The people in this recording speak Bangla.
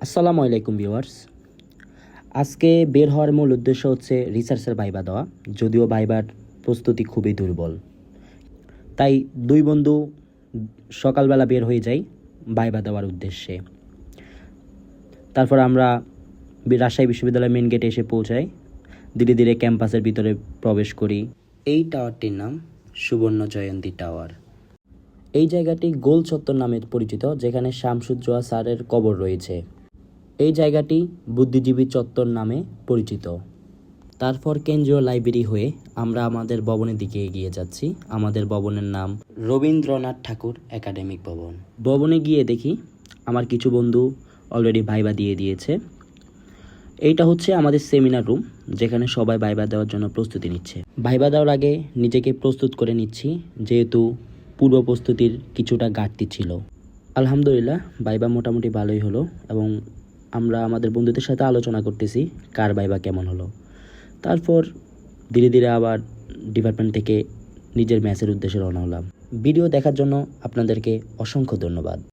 আসসালামু আলাইকুম ভিউয়ার্স। আজকে বের হওয়ার মূল উদ্দেশ্য হচ্ছে রিসার্চের ভাইবা দেওয়া, যদিও ভাইবার প্রস্তুতি খুবই দুর্বল। তাই দুই বন্ধু সকালবেলা বের হয়ে যাই ভাইবা দেওয়ার উদ্দেশ্যে। তারপর আমরা রাজশাহী বিশ্ববিদ্যালয়ের মেন গেটে এসে পৌঁছাই। ধীরে ধীরে ক্যাম্পাসের ভিতরে প্রবেশ করি। এই টাওয়ারটির নাম সুবর্ণ জয়ন্তী টাওয়ার। এই জায়গাটি গোল চত্বর নামে পরিচিত, যেখানে শামসুজ্জোহা স্যারের কবর রয়েছে। এই জায়গাটি বুদ্ধিজীবী চত্বর নামে পরিচিত। তারপর কেন্দ্রীয় লাইব্রেরি হয়ে আমরা আমাদের ভবনের দিকে এগিয়ে যাচ্ছি। আমাদের ভবনের নাম রবীন্দ্রনাথ ঠাকুর একাডেমিক ভবন। ভবনে গিয়ে দেখি আমার কিছু বন্ধু অলরেডি ভাইবা দিয়ে দিয়েছে। এইটা হচ্ছে আমাদের সেমিনার রুম, যেখানে সবাই ভাইবা দেওয়ার জন্য প্রস্তুতি নিচ্ছে। ভাইবা দেওয়ার আগে নিজেকে প্রস্তুত করে নিচ্ছি, যেহেতু পূর্ব প্রস্তুতির কিছুটা ঘাটতি ছিল। আলহামদুলিল্লাহ ভাইবা মোটামুটি ভালোই হলো, এবং আমরা আমাদের বন্ধুদের সাথে আলোচনা করতেছি কার ভাইবা কেমন হলো। তারপর ধীরে ধীরে আবার ডিপার্টমেন্ট থেকে নিজের ম্যাচের উদ্দেশ্যে রওনা হলাম। ভিডিও দেখার জন্য আপনাদেরকে অসংখ্য ধন্যবাদ।